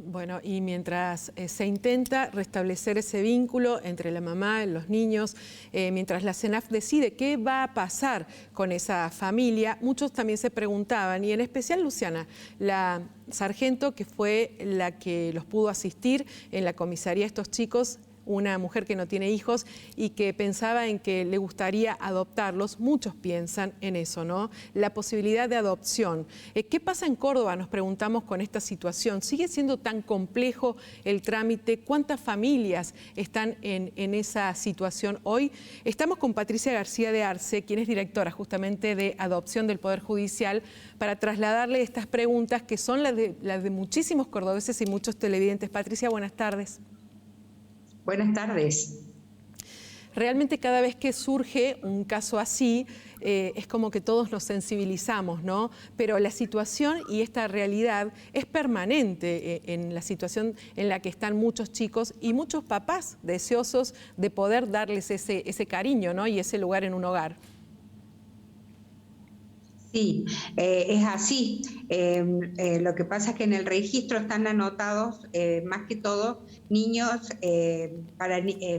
Bueno, y mientras se intenta restablecer ese vínculo entre la mamá y los niños, mientras la CENAF decide qué va a pasar con esa familia, muchos también se preguntaban, y en especial Luciana, la sargento que fue la que los pudo asistir en la comisaría a estos chicos, una mujer que no tiene hijos y que pensaba en que le gustaría adoptarlos. Muchos piensan en eso, ¿no? La posibilidad de adopción. ¿Qué pasa en Córdoba? Nos preguntamos con esta situación. ¿Sigue siendo tan complejo el trámite? ¿Cuántas familias están en esa situación hoy? Estamos con Patricia García de Arce, quien es directora justamente de Adopción del Poder Judicial, para trasladarle estas preguntas que son las de muchísimos cordobeses y muchos televidentes. Patricia, buenas tardes. Buenas tardes. Realmente cada vez que surge un caso así, es como que todos nos sensibilizamos, ¿no? Pero la situación y esta realidad es permanente en la situación en la que están muchos chicos y muchos papás deseosos de poder darles ese cariño, ¿no? Y ese lugar en un hogar. Sí, es así. Lo que pasa es que en el registro están anotados, más que todo,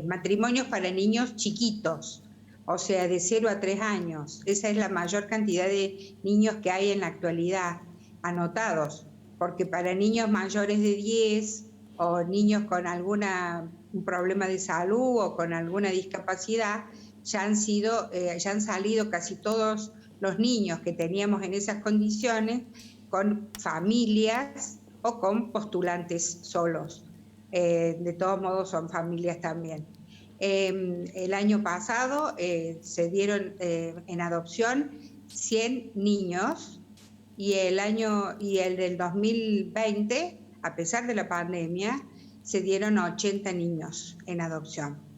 matrimonios para niños chiquitos, o sea, de 0 a 3 años. Esa es la mayor cantidad de niños que hay en la actualidad anotados, porque para niños mayores de 10 o niños con un problema de salud o con alguna discapacidad, ya han salido casi todos los niños que teníamos en esas condiciones con familias o con postulantes solos. De todos modos son familias también. El año pasado se dieron en adopción 100 niños y el del 2020, a pesar de la pandemia, se dieron 80 niños en adopción.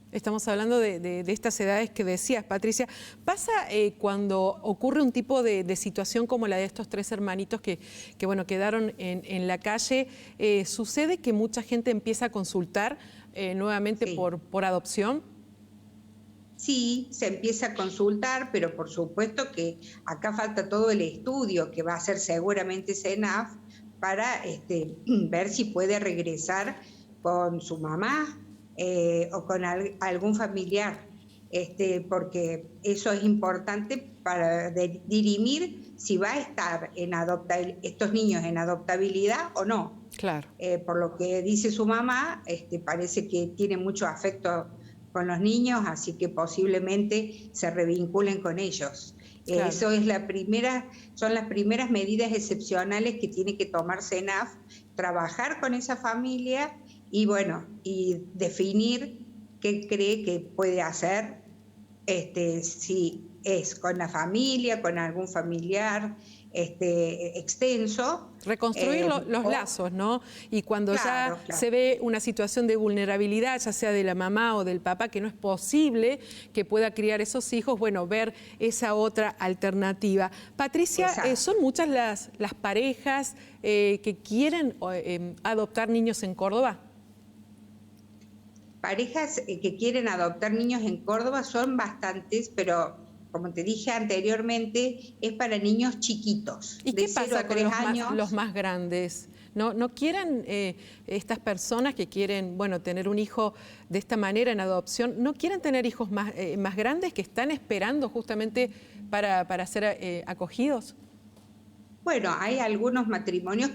Estamos hablando de estas edades que decías, Patricia. ¿Pasa cuando ocurre un tipo de situación como la de estos 3 hermanitos que bueno, quedaron en la calle? ¿Sucede que mucha gente empieza a consultar nuevamente por adopción? Sí, se empieza a consultar, pero por supuesto que acá falta todo el estudio que va a hacer seguramente CENAF para ver si puede regresar con su mamá, o con algún familiar, porque eso es importante para dirimir si va a estar estos niños en adoptabilidad o no. Claro. Por lo que dice su mamá, parece que tiene mucho afecto con los niños, así que posiblemente se revinculen con ellos. Claro. Eso es son las primeras medidas excepcionales que tiene que tomar CENAF, trabajar con esa familia y bueno, y definir qué cree que puede hacer, si es con la familia, con algún familiar extenso. Reconstruir los lazos, ¿no? Y cuando claro, se ve una situación de vulnerabilidad, ya sea de la mamá o del papá, que no es posible que pueda criar esos hijos, bueno, ver esa otra alternativa. Patricia, ¿son muchas las parejas que quieren adoptar niños en Córdoba? Parejas que quieren adoptar niños en Córdoba son bastantes, pero como te dije anteriormente, es para niños chiquitos. ¿Y qué pasa con los más grandes? ¿No quieren estas personas que quieren, bueno, tener un hijo de esta manera en adopción, no quieren tener hijos más grandes que están esperando justamente para ser acogidos? Bueno, hay algunos matrimonios,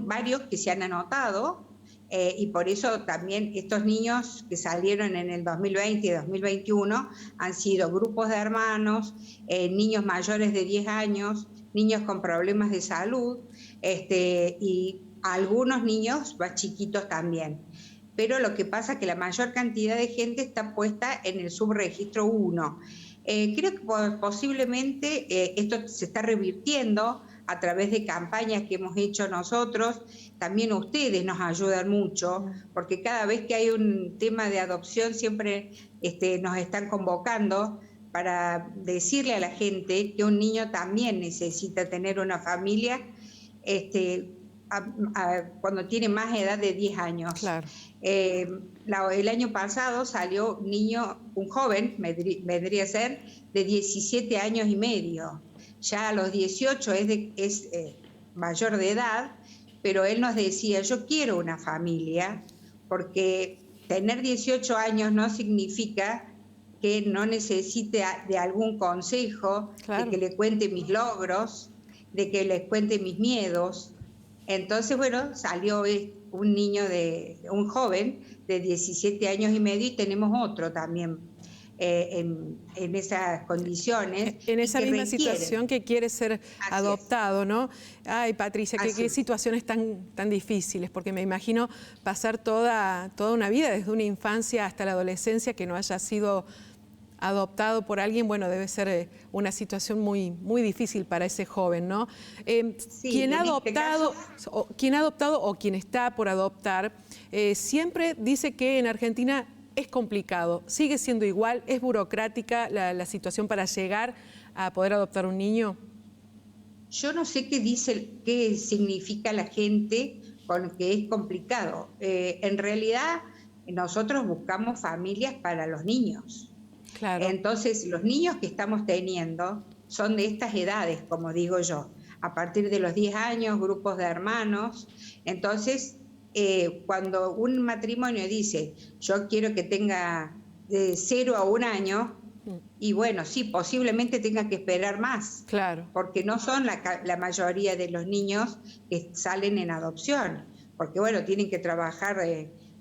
varios que se han anotado, y por eso también estos niños que salieron en el 2020 y 2021 han sido grupos de hermanos, niños mayores de 10 años, niños con problemas de salud, y algunos niños más chiquitos también. Pero lo que pasa es que la mayor cantidad de gente está puesta en el subregistro 1. Creo que posiblemente esto se está revirtiendo a través de campañas que hemos hecho nosotros. También ustedes nos ayudan mucho, porque cada vez que hay un tema de adopción siempre nos están convocando para decirle a la gente que un niño también necesita tener una familia cuando tiene más edad de 10 años. Claro. El año pasado salió un joven, vendría a ser, de 17 años y medio. Ya a los 18 es mayor de edad, pero él nos decía, yo quiero una familia, porque tener 18 años no significa que no necesite de algún consejo, Claro. de que le cuente mis logros, de que les cuente mis miedos. Entonces, bueno, salió un joven de 17 años y medio, y tenemos otro también en esas condiciones. En esa misma requieren. situación, que quiere ser adoptado, ¿no? Ay, Patricia, qué situaciones tan difíciles, porque me imagino pasar toda una vida, desde una infancia hasta la adolescencia, que no haya sido adoptado por alguien. Bueno, debe ser una situación muy difícil para ese joven, ¿no? Sí, quien ha adoptado o quien está por adoptar, siempre dice que en Argentina es complicado, sigue siendo igual, es burocrática la situación para llegar a poder adoptar un niño. Yo no sé qué significa la gente con que es complicado. En realidad, nosotros buscamos familias para los niños. Claro. Entonces, los niños que estamos teniendo son de estas edades, como digo yo, a partir de los 10 años, grupos de hermanos. Entonces, cuando un matrimonio dice, yo quiero que tenga de 0 a 1 año, y bueno, sí, posiblemente tenga que esperar más. Claro. Porque no son la mayoría de los niños que salen en adopción, porque bueno, tienen que trabajar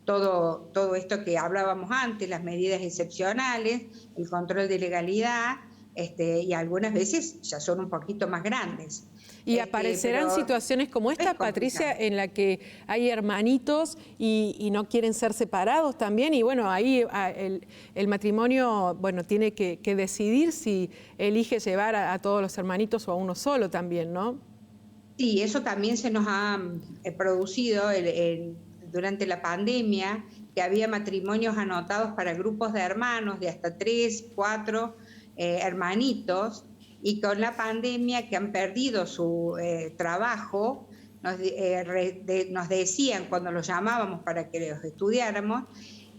todo esto que hablábamos antes, las medidas excepcionales, el control de legalidad, y algunas veces ya son un poquito más grandes. Y aparecerán situaciones como esta, Patricia, en la que hay hermanitos y no quieren ser separados también, y bueno, ahí el matrimonio, bueno, tiene que decidir si elige llevar a todos los hermanitos o a uno solo también, ¿no? Sí, eso también se nos ha producido durante la pandemia, que había matrimonios anotados para grupos de hermanos de hasta 3, 4 hermanitos, y con la pandemia, que han perdido su trabajo, nos decían cuando los llamábamos para que los estudiáramos,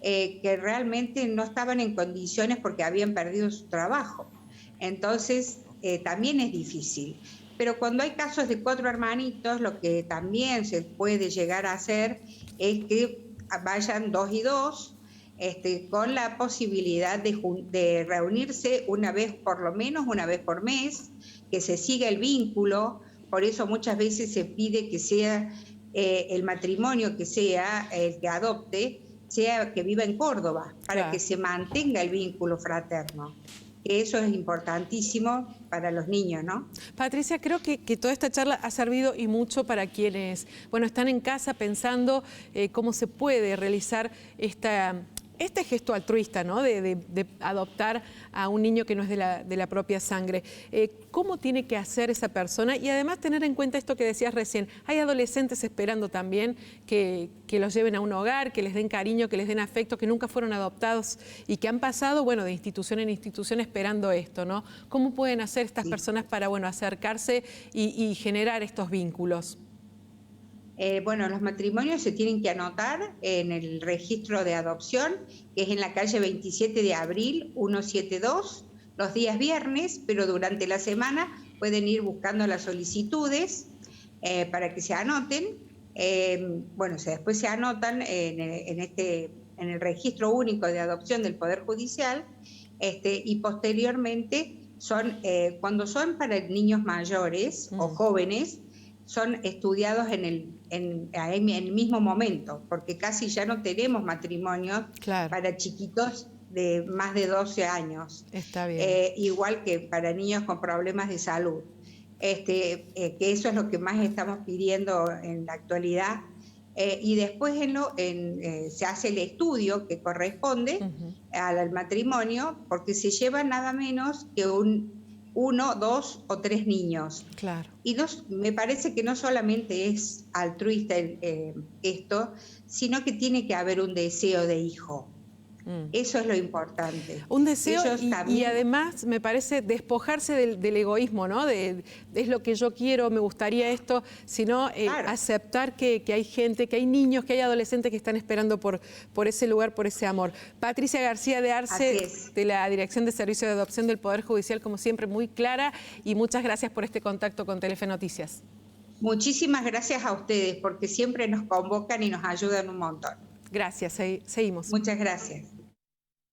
que realmente no estaban en condiciones porque habían perdido su trabajo. Entonces, también es difícil. Pero cuando hay casos de 4 hermanitos, lo que también se puede llegar a hacer es que vayan 2 y 2, con la posibilidad de reunirse por lo menos una vez por mes, que se siga el vínculo. Por eso muchas veces se pide que sea el matrimonio que sea el que adopte, sea que viva en Córdoba, para que se mantenga el vínculo fraterno. Eso es importantísimo para los niños, ¿no? Patricia, creo que toda esta charla ha servido y mucho para quienes, bueno, están en casa pensando cómo se puede realizar este gesto altruista, ¿no? De adoptar a un niño que no es de la propia sangre. ¿Cómo tiene que hacer esa persona? Y además tener en cuenta esto que decías recién, hay adolescentes esperando también que los lleven a un hogar, que les den cariño, que les den afecto, que nunca fueron adoptados y que han pasado, bueno, de institución en institución esperando esto, ¿no? ¿Cómo pueden hacer estas personas para, bueno, acercarse y generar estos vínculos? Bueno, los matrimonios se tienen que anotar en el registro de adopción, que es en la calle 27 de abril, 172, los días viernes, pero durante la semana pueden ir buscando las solicitudes para que se anoten. Bueno, después se anotan en el registro único de adopción del Poder Judicial, y posteriormente cuando son para niños mayores o jóvenes, son estudiados en el mismo momento, porque casi ya no tenemos matrimonios para chiquitos de más de 12 años. Está bien. Igual que para niños con problemas de salud. Que eso es lo que más estamos pidiendo en la actualidad. Y después se hace el estudio que corresponde al matrimonio, porque se lleva nada menos que 1, 2 o 3 niños. Claro. Y me parece que no solamente es altruista esto, sino que tiene que haber un deseo de hijo. Eso es lo importante. Un deseo y además me parece despojarse del egoísmo, ¿no? Es lo que yo quiero, me gustaría esto, sino aceptar que hay gente, que hay niños, que hay adolescentes que están esperando por ese lugar, por ese amor. Patricia García de Arce, de la Dirección de Servicio de Adopción del Poder Judicial, como siempre, muy clara, y muchas gracias por este contacto con Telefe Noticias. Muchísimas gracias a ustedes porque siempre nos convocan y nos ayudan un montón. Gracias, seguimos. Muchas gracias.